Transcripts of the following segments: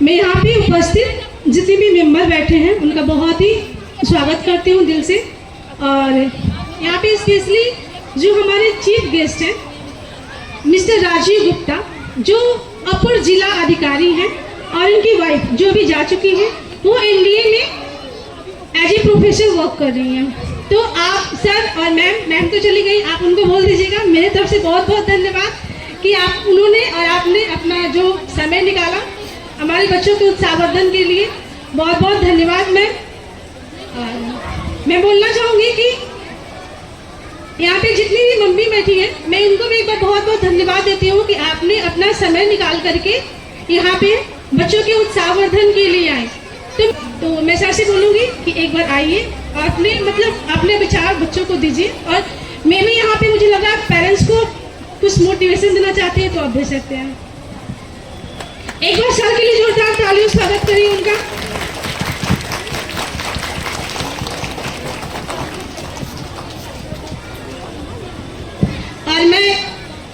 मैं यहाँ पे उपस्थित जितने भी मेंबर बैठे हैं उनका बहुत ही स्वागत करती हूँ दिल से। और यहाँ पे स्पेशली जो हमारे चीफ गेस्ट हैं मिस्टर राजीव गुप्ता, जो अपर जिला अधिकारी हैं, और उनकी वाइफ जो भी जा चुकी हैं, वो एनडीए में एज ए प्रोफेसर वर्क कर रही हैं। तो आप सर और मैम तो चली गई, आप उनको बोल दीजिएगा मेरे तरफ से बहुत बहुत धन्यवाद कि आप उन्होंने और आपने अपना जो समय निकाला हमारे बच्चों के उत्साहवर्धन के लिए। बहुत बहुत धन्यवाद मैम। मैं बोलना चाहूँगी कि यहाँ पे जितनी भी मम्मी बैठी है, मैं इनको भी एक बार बहुत बहुत धन्यवाद देती हूँ कि आपने अपना समय निकाल करके यहाँ पे बच्चों के उत्साहवर्धन के लिए आए। तो मैं सर से बोलूँगी कि एक बार आइए और अपने विचार बच्चों को दीजिए। और मैं भी यहाँ पे, मुझे लगा पेरेंट्स को कुछ मोटिवेशन देना चाहते हैं तो आप दे सकते हैं। एक बार सर के लिए जोरदार तालियों से स्वागत करिए उनका। और मैं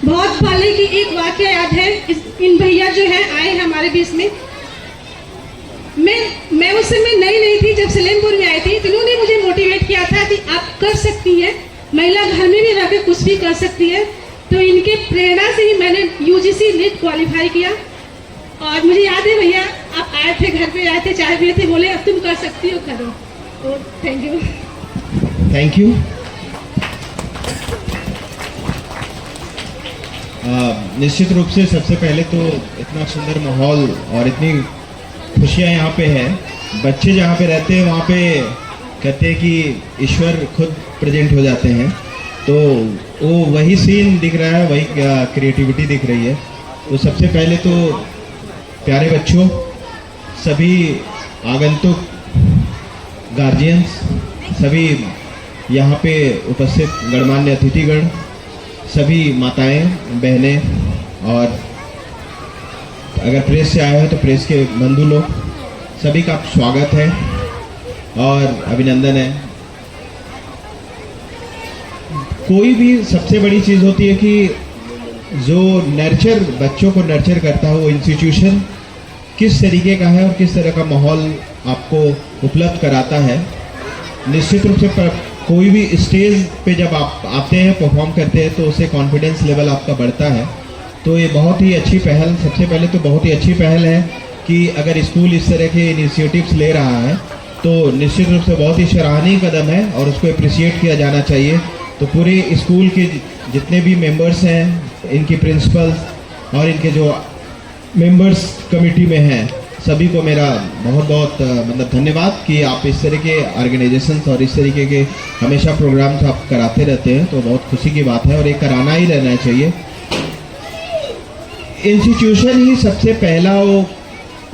बहुत पहले की एक वाकया याद है, इन भैया जो है आए हमारे बीच में। मैं उस समय नई थी जब सलेमपुर में आई थी, तो इन्होंने मुझे मोटिवेट किया था कि आप कर सकती हैं, महिला घर में भी रहकर कुछ भी कर सकती है। तो इनके प्रेरणा से ही मैंने यूजीसी नीट क्वालिफाई किया। और मुझे याद है भैया आप आए थे, घर पे आए थे, चाय पिए थे, बोले अब तुम कर सकती हो, करो। तो थैंक यू। Thank you. निश्चित रूप से सबसे पहले तो इतना सुंदर माहौल और इतनी खुशियाँ यहाँ पे है। बच्चे जहाँ पे रहते हैं वहाँ पे कहते हैं कि ईश्वर खुद प्रेजेंट हो जाते हैं। तो वो वही सीन दिख रहा है, वही क्रिएटिविटी दिख रही है। तो सबसे पहले तो प्यारे बच्चों, सभी आगंतुक, गार्जियंस, सभी यहाँ पे उपस्थित गणमान्य अतिथिगण, सभी माताएं, बहनें, और अगर प्रेस से आए हो तो प्रेस के बंधु लोग, सभी का स्वागत है और अभिनंदन है। कोई भी सबसे बड़ी चीज़ होती है कि जो नर्चर, बच्चों को नर्चर करता है, वो इंस्टीट्यूशन किस तरीके का है और किस तरह का माहौल आपको उपलब्ध कराता है। निश्चित रूप से कोई भी स्टेज पे जब आप आते हैं, परफॉर्म करते हैं, तो उससे कॉन्फिडेंस लेवल आपका बढ़ता है। तो ये बहुत ही अच्छी पहल, सबसे पहले तो बहुत ही अच्छी पहल है कि अगर स्कूल इस तरह के इनिशिएटिव्स ले रहा है तो निश्चित रूप से बहुत ही सराहनीय कदम है और उसको अप्रिशिएट किया जाना चाहिए। तो पूरे स्कूल के जितने भी मेंबर्स हैं, इनके प्रिंसिपल्स और इनके जो मेंबर्स कमेटी में हैं, सभी को मेरा बहुत बहुत धन्यवाद कि आप इस तरह के ऑर्गेनाइजेशंस और इस तरीके के हमेशा प्रोग्राम्स आप कराते रहते हैं। तो बहुत खुशी की बात है और ये कराना ही रहना चाहिए। इंस्टीट्यूशन ही सबसे पहला वो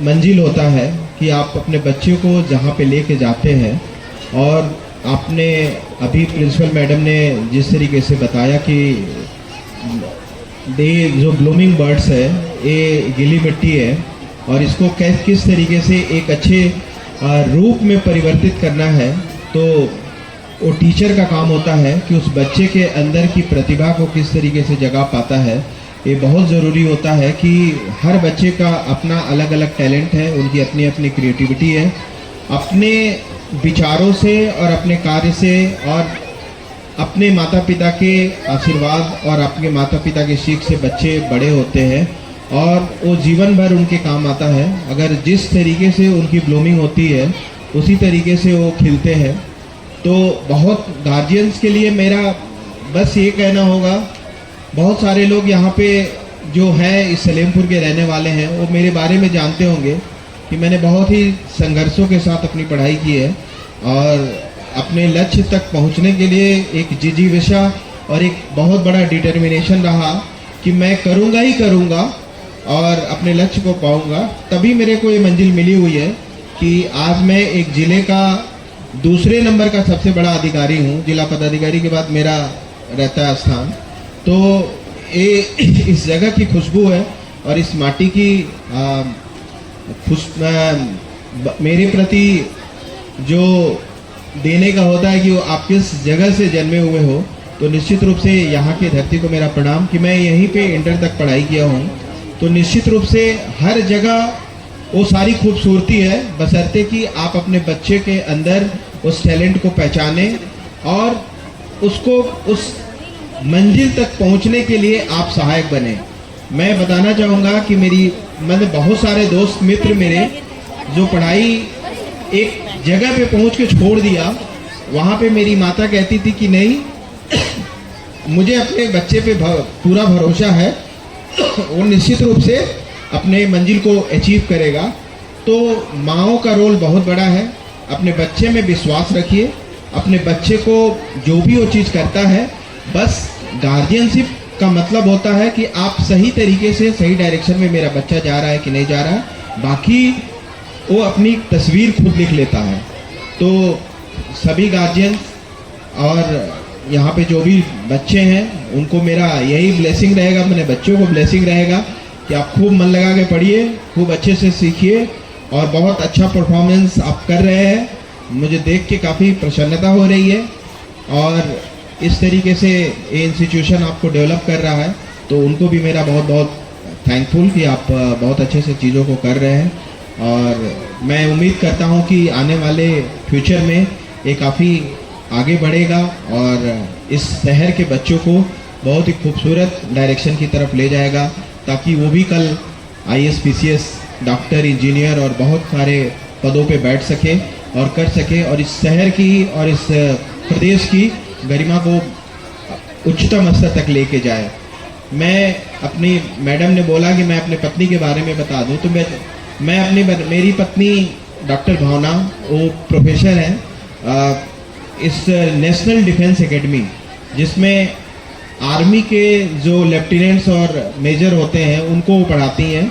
मंजिल होता है कि आप अपने बच्चे को जहाँ पे लेके जाते हैं। और आपने अभी प्रिंसिपल मैडम ने जिस तरीके से बताया कि जो ब्लूमिंग बर्ड्स है, ये गीली मिट्टी है और इसको किस तरीके से एक अच्छे रूप में परिवर्तित करना है, तो वो टीचर का काम होता है कि उस बच्चे के अंदर की प्रतिभा को किस तरीके से जगा पाता है। ये बहुत ज़रूरी होता है कि हर बच्चे का अपना अलग अलग टैलेंट है, उनकी अपनी अपनी क्रिएटिविटी है। अपने विचारों से और अपने कार्य से और अपने माता पिता के आशीर्वाद और अपने माता पिता की सीख से बच्चे बड़े होते हैं और वो जीवन भर उनके काम आता है। अगर जिस तरीके से उनकी ब्लूमिंग होती है उसी तरीके से वो खिलते हैं। तो बहुत गार्जियंस के लिए मेरा बस ये कहना होगा, बहुत सारे लोग यहाँ पे जो हैं इस सलेमपुर के रहने वाले हैं, वो मेरे बारे में जानते होंगे कि मैंने बहुत ही संघर्षों के साथ अपनी पढ़ाई की है और अपने लक्ष्य तक पहुँचने के लिए एक जिजीविषा और एक बहुत बड़ा डिटर्मिनेशन रहा कि मैं करूँगा ही करूँगा और अपने लक्ष्य को पाऊँगा। तभी मेरे को ये मंजिल मिली हुई है कि आज मैं एक ज़िले का दूसरे नंबर का सबसे बड़ा अधिकारी हूँ। जिला पदाधिकारी के बाद मेरा रहता है स्थान। तो ये इस जगह की खुशबू है और इस माटी की मेरे प्रति जो देने का होता है कि वो आप किस जगह से जन्मे हुए हो। तो निश्चित रूप से यहाँ की धरती को मेरा प्रणाम कि मैं यहीं पे इंटर तक पढ़ाई किया हूँ। तो निश्चित रूप से हर जगह वो सारी खूबसूरती है, बशर्ते कि आप अपने बच्चे के अंदर उस टैलेंट को पहचाने और उसको उस मंजिल तक पहुंचने के लिए आप सहायक बने। मैं बताना चाहूँगा कि मतलब बहुत सारे दोस्त मित्र मेरे जो पढ़ाई एक जगह पे पहुंच के छोड़ दिया, वहाँ पे मेरी माता कहती थी कि नहीं, मुझे अपने बच्चे पे पूरा भरोसा है, वो निश्चित रूप से अपने मंजिल को अचीव करेगा। तो माँओं का रोल बहुत बड़ा है। अपने बच्चे में विश्वास रखिए, अपने बच्चे को जो भी वो चीज़ करता है, बस गार्जियनशिप का मतलब होता है कि आप सही तरीके से सही डायरेक्शन में मेरा बच्चा जा रहा है कि नहीं जा रहा है, बाकी वो अपनी तस्वीर खुद लिख लेता है। तो सभी गार्जियन और यहाँ पे जो भी बच्चे हैं उनको मेरा यही ब्लेसिंग रहेगा, मेरे बच्चों को ब्लेसिंग रहेगा कि आप खूब मन लगा के पढ़िए, खूब अच्छे से सीखिए और बहुत अच्छा परफॉर्मेंस आप कर रहे हैं। मुझे देख के काफ़ी प्रसन्नता हो रही है और इस तरीके से ये इंस्टीट्यूशन आपको डेवलप कर रहा है, तो उनको भी मेरा बहुत बहुत थैंकफुल कि आप बहुत अच्छे से चीज़ों को कर रहे हैं। और मैं उम्मीद करता हूँ कि आने वाले फ्यूचर में ये काफ़ी आगे बढ़ेगा और इस शहर के बच्चों को बहुत ही खूबसूरत डायरेक्शन की तरफ ले जाएगा, ताकि वो भी कल IAS PCS डॉक्टर इंजीनियर और बहुत सारे पदों पे बैठ सके और कर सके और इस शहर की और इस प्रदेश की गरिमा को उच्चतम स्तर तक लेके जाए। मैं अपनी मैडम ने बोला कि मैं अपने पत्नी के बारे में बता दूं, तो मेरी पत्नी डॉक्टर भावना वो प्रोफेसर हैं इस नेशनल डिफेंस एकेडमी, जिसमें आर्मी के जो लेफ्टिनेंट्स और मेजर होते हैं उनको वो पढ़ाती हैं।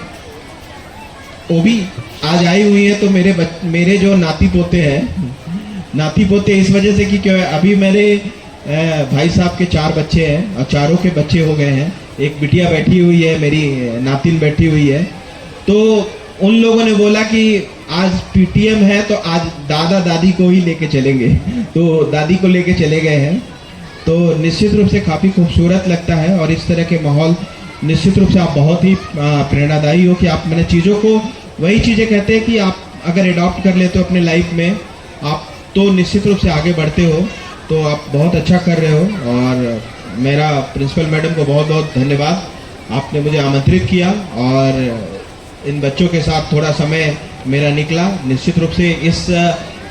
वो भी आज आई हुई है। तो मेरे जो नाती पोते हैं, नाती पोते इस वजह से कि क्या अभी मेरे भाई साहब के 4 बच्चे हैं और चारों के बच्चे हो गए हैं। एक बिटिया बैठी हुई है, मेरी नातिन बैठी हुई है। तो उन लोगों ने बोला कि आज PTM है तो आज दादा दादी को ही लेके चलेंगे, तो दादी को लेके चले गए हैं। तो निश्चित रूप से काफ़ी खूबसूरत लगता है और इस तरह के माहौल निश्चित रूप से आप बहुत ही प्रेरणादायी हो कि आप मैंने चीज़ों को वही चीज़ें कहते हैं कि आप अगर अडॉप्ट कर लेते हो अपने लाइफ में आप तो निश्चित रूप से आगे बढ़ते हो। तो आप बहुत अच्छा कर रहे हो और मेरा प्रिंसिपल मैडम को बहुत बहुत धन्यवाद, आपने मुझे आमंत्रित किया और इन बच्चों के साथ थोड़ा समय मेरा निकला। निश्चित रूप से इस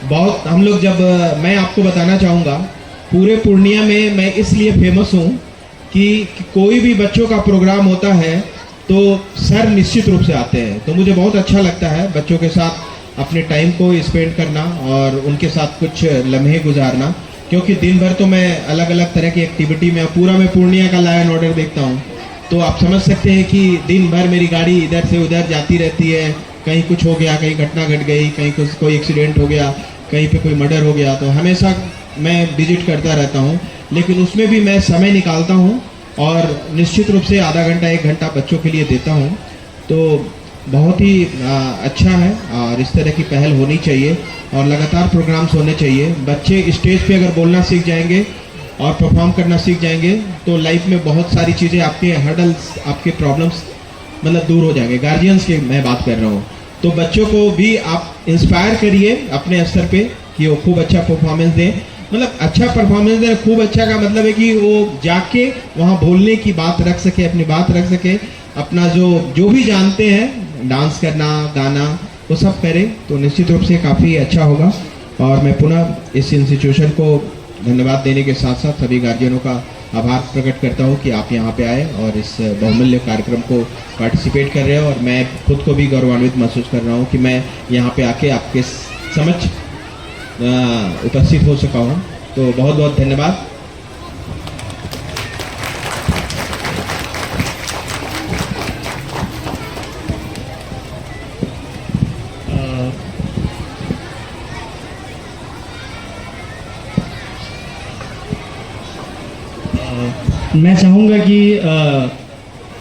बहुत हम लोग जब मैं आपको बताना चाहूँगा पूरे पूर्णिया में मैं इसलिए फेमस हूँ कि कोई भी बच्चों का प्रोग्राम होता है तो सर निश्चित रूप से आते हैं। तो मुझे बहुत अच्छा लगता है बच्चों के साथ अपने टाइम को स्पेंड करना और उनके साथ कुछ लम्हे गुजारना, क्योंकि दिन भर तो मैं अलग अलग तरह की एक्टिविटी में पूरा मैं पूर्णिया का लॉ एंड ऑर्डर देखता हूँ। तो आप समझ सकते हैं कि दिन भर मेरी गाड़ी इधर से उधर जाती रहती है, कहीं कुछ हो गया, कहीं घटना घट गई, कहीं कोई एक्सीडेंट हो गया, कहीं पे कोई मर्डर हो गया, तो हमेशा मैं विजिट करता रहता हूँ। लेकिन उसमें भी मैं समय निकालता हूँ और निश्चित रूप से आधा घंटा 1 घंटा बच्चों के लिए देता हूँ। तो बहुत ही अच्छा है और इस तरह की पहल होनी चाहिए और लगातार प्रोग्राम्स होने चाहिए। बच्चे स्टेज पे अगर बोलना सीख जाएंगे और परफॉर्म करना सीख जाएंगे तो लाइफ में बहुत सारी चीज़ें, आपके हर्डल्स, आपके प्रॉब्लम्स मतलब दूर हो जाएंगे। गार्जियंस की मैं बात कर रहा हूँ। तो बच्चों को भी आप इंस्पायर करिए अपने स्तर पे कि वो खूब अच्छा परफॉर्मेंस दें। मतलब अच्छा परफॉर्मेंस दें, खूब अच्छा का मतलब है कि वो जाके वहाँ बोलने की बात रख सके, अपनी बात रख सके, अपना जो भी जानते हैं, डांस करना, गाना, वो सब करें तो निश्चित रूप से काफ़ी अच्छा होगा। और मैं पुनः इस इंस्टीट्यूशन को धन्यवाद देने के साथ साथ सभी गार्जियनों का आभार प्रकट करता हूँ कि आप यहाँ पे आए और इस बहुमूल्य कार्यक्रम को पार्टिसिपेट कर रहे हो। और मैं खुद को भी गौरवान्वित महसूस कर रहा हूँ कि मैं यहाँ पे आके आपके समक्ष उपस्थित हो सका हूँ। तो बहुत बहुत धन्यवाद। मैं चाहूँगा कि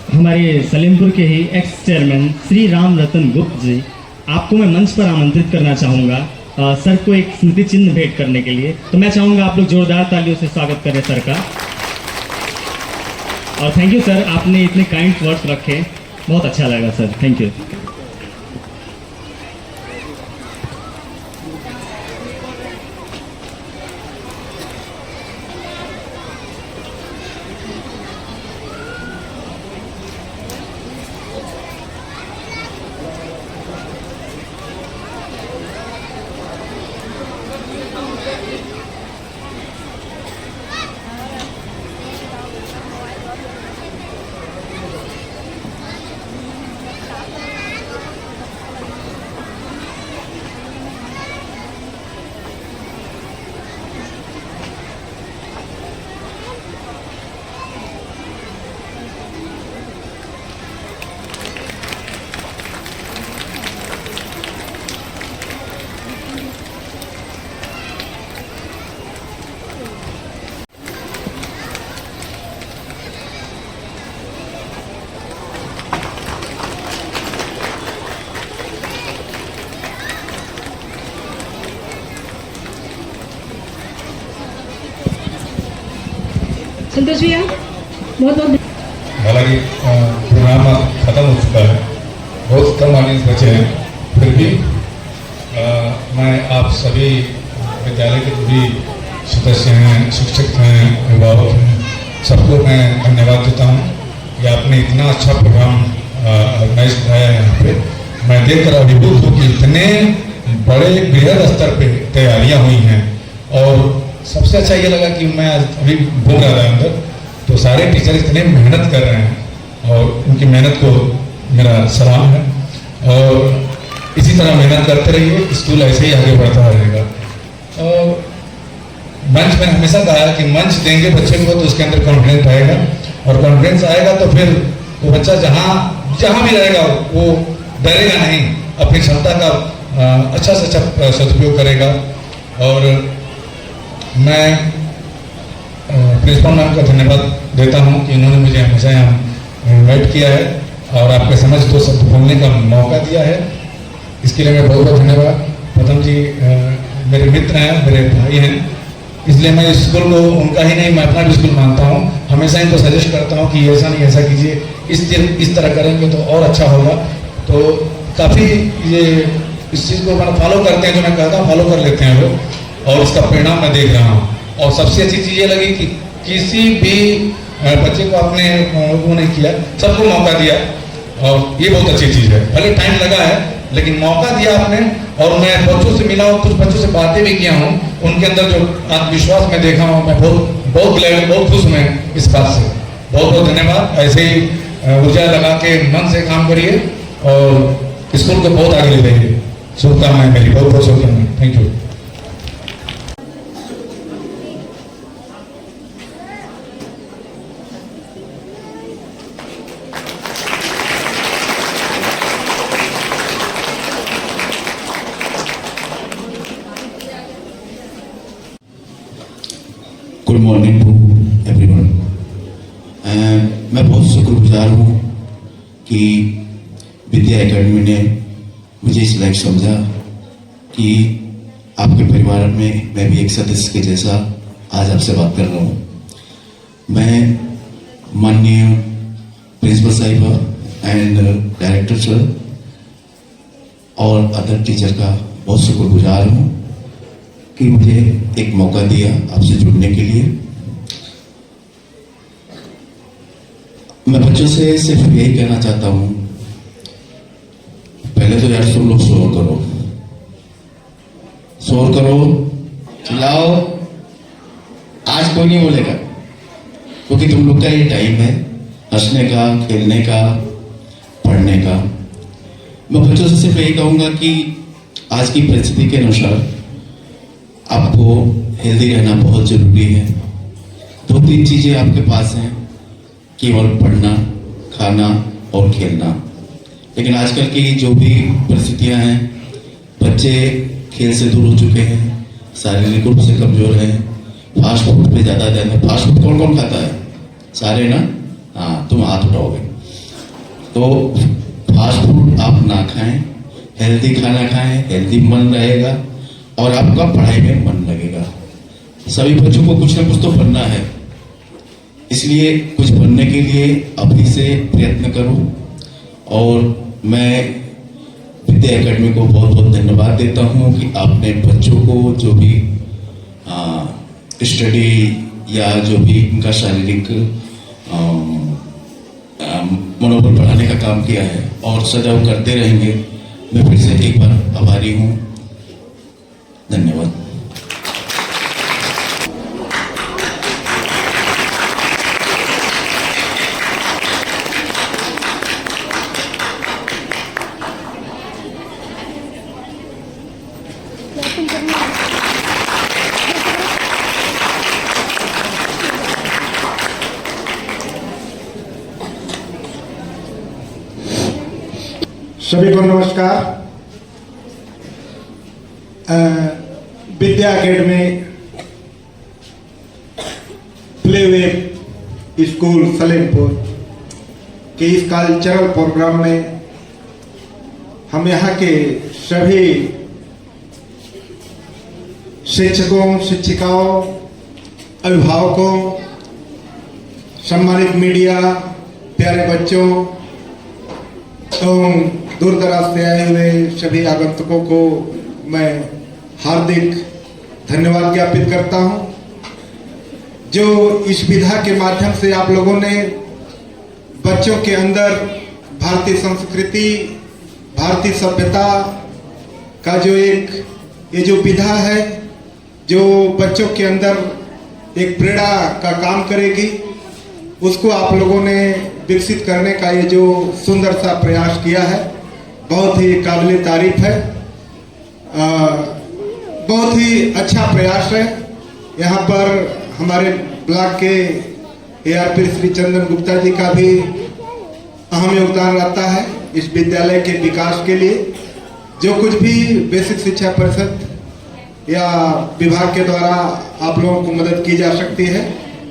हमारे सलेमपुर के ही एक्स चेयरमैन श्री राम रतन गुप्त जी, आपको मैं मंच पर आमंत्रित करना चाहूँगा सर को एक स्मृति चिन्ह भेंट करने के लिए। तो मैं चाहूँगा आप लोग जोरदार तालियों से स्वागत करें सर का। और थैंक यू सर, आपने इतने काइंड वर्ड्स रखे, बहुत अच्छा लगा सर, थैंक यू। संतोष भैया बहुत बहुत हालांकि प्रोग्राम ख़त्म हो चुका है, बहुत कम ऑडियंस बचे हैं, फिर भी मैं आप सभी विद्यालय के जो भी सदस्य हैं, शिक्षक हैं, अभिभावक हैं, सबको मैं धन्यवाद देता हूँ कि आपने इतना अच्छा प्रोग्राम ऑर्गेनाइज कराया है यहाँ पे। मैं देखकर अभिभूत हूँ कि इतने बड़े बृहद स्तर पे तैयारियाँ हुई हैं। और सबसे अच्छा ये लगा कि मैं अभी घूम रहा था अंदर, तो सारे टीचर इतने मेहनत कर रहे हैं और उनकी मेहनत को मेरा सलाम है। और इसी तरह मेहनत करते रहिए, स्कूल ऐसे ही आगे बढ़ता रहेगा। और मंच मैंने हमेशा कहा कि मंच देंगे बच्चे को तो उसके अंदर कॉन्फिडेंस आएगा, और कॉन्फिडेंस आएगा तो फिर वो बच्चा जहाँ भी रहेगा वो डरेगा नहीं, अपनी क्षमता का अच्छा से अच्छा सदुपयोग करेगा। और मैं प्रिंसिपल मैम का धन्यवाद देता हूँ कि उन्होंने मुझे हमेशा यहाँ इन्वाइट किया है और आपके समझ तो शब्द बोलने का मौका दिया है, इसके लिए मैं बहुत बहुत धन्यवाद। प्रथम जी मेरे मित्र हैं, मेरे भाई हैं, इसलिए मैं इस स्कूल को उनका ही नहीं मैं अपना भी स्कूल मानता हूँ। हमेशा इनको सजेस्ट करता हूँ कि ऐसा नहीं ऐसा कीजिए, इस तरह करेंगे तो और अच्छा होगा। तो काफ़ी ये इस चीज़ को मतलब फॉलो करते हैं, जो मैं कहता हूँ फॉलो कर लेते हैं वो, और उसका परिणाम मैं देख रहा हूँ। और सबसे अच्छी चीज़ ये लगी कि किसी भी बच्चे को आपने वो नहीं किया, सबको मौका दिया, और ये बहुत अच्छी चीज़ है। भले टाइम लगा है लेकिन मौका दिया आपने। और मैं बच्चों से मिला हूँ, कुछ बच्चों से बातें भी किया हूँ, उनके अंदर जो आत्मविश्वास मैं देखा हूँ, मैं बहुत ग्लैड, बहुत खुश हूँ इस बात से। बहुत बहुत धन्यवाद। ऐसे ही ऊर्जा लगा के मन से काम करिए और स्कूल को बहुत आगे ले जाइए। शुभकामनाएं मेरी, बहुत बहुत शुभकामनाएं। Thank you. Good morning to everyone. मैं बहुत शुक्रगुजार हूँ कि विद्या एकेडमी ने मुझे इस लायक समझा कि आपके परिवार में मैं भी एक सदस्य के जैसा आज आपसे बात कर रहा हूँ। मैं माननीय प्रिंसिपल साहिबा एंड डायरेक्टर सर और अदर टीचर का बहुत शुक्रगुजार हूँ कि मुझे एक मौका दिया आपसे जुड़ने के लिए। मैं बच्चों से सिर्फ यही कहना चाहता हूँ, पहले तो यार तुम लोग शोर करो, चिल्लाओ। आज कोई नहीं बोलेगा क्योंकि तुम लोग का ये टाइम है हंसने का, खेलने का, पढ़ने का। मैं बच्चों से सिर्फ यही कहूँगा कि आज की परिस्थिति के अनुसार आपको हेल्दी रहना बहुत जरूरी है। 2-3 चीजें आपके पास हैं, केवल पढ़ना, खाना और खेलना। लेकिन आजकल की जो भी परिस्थितियां हैं, बच्चे खेल से दूर हो चुके हैं, शारीरिक रूप से कमजोर हैं, फास्ट फूड पे ज़्यादा ध्यान है। फास्ट फूड कौन कौन खाता है? सारे ना? हाँ, तुम हाथ उठाओगे। तो फास्ट फूड आप ना खाएं, हेल्दी खाना खाएं, हेल्दी मन रहेगा और आपका पढ़ाई में मन लगेगा। सभी बच्चों को कुछ ना कुछ तो बनना है, इसलिए कुछ बनने के लिए अभी से प्रयत्न करो। और मैं विद्या एकेडमी को बहुत बहुत धन्यवाद देता हूँ कि आपने बच्चों को जो भी स्टडी या जो भी उनका शारीरिक मनोबल बढ़ाने का काम किया है और सदैव करते रहेंगे। मैं फिर से एक बार आभारी हूँ। धन्यवाद। सभी को नमस्कार। विद्या एकेडमी प्लेवे स्कूल सलेमपुर के इस कल्चरल प्रोग्राम में हम यहाँ के सभी शिक्षकों, शिक्षिकाओं, अभिभावकों सम्मानित मीडिया, प्यारे बच्चों एवं दूर दराज से आए हुए सभी आगंतुकों को मैं हार्दिक धन्यवाद ज्ञापित करता हूं। जो इस विधा के माध्यम से आप लोगों ने बच्चों के अंदर भारतीय संस्कृति, भारतीय सभ्यता का जो ये जो विधा है, जो बच्चों के अंदर एक प्रेरणा का काम करेगी, उसको आप लोगों ने विकसित करने का ये जो सुंदर सा प्रयास किया है, बहुत ही काबिल तारीफ है। बहुत ही अच्छा प्रयास है। यहाँ पर हमारे ब्लॉक के ARP श्री चंदन गुप्ता जी का भी अहम योगदान रहता है इस विद्यालय के विकास के लिए। जो कुछ भी बेसिक शिक्षा परिषद या विभाग के द्वारा आप लोगों को मदद की जा सकती है,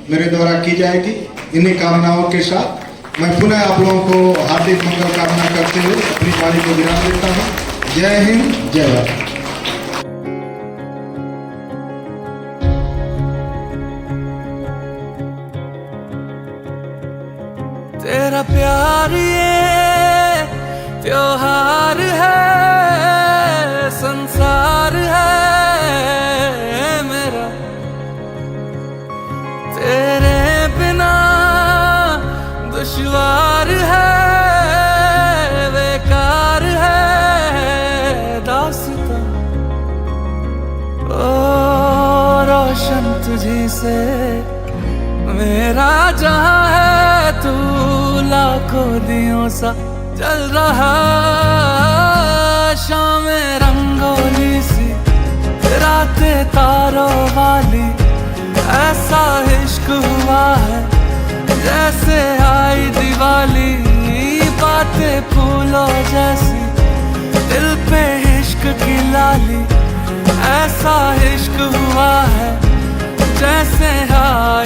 मेरे द्वारा की जाएगी। इन्हीं कामनाओं के साथ मैं पुनः आप लोगों को हार्दिक मंगल कामना करते हुए अपनी वाणी को विराम देता हूँ। जय हिंद, जय भारत। तेरा प्यार ये त्योहार है, संसार है मेरा, तेरे बिना दुश्वार है, बेकार है दास्तां। ओ रोशन तुझी से मेरा जहां है, तू लाखों दियों सा जल रहा। शाम रंगोली सी, रातें तारों वाली, ऐसा इश्क हुआ है जैसे आई दिवाली। बातें फूलों जैसी, दिल पे इश्क की लाली, ऐसा इश्क हुआ है जैसे आई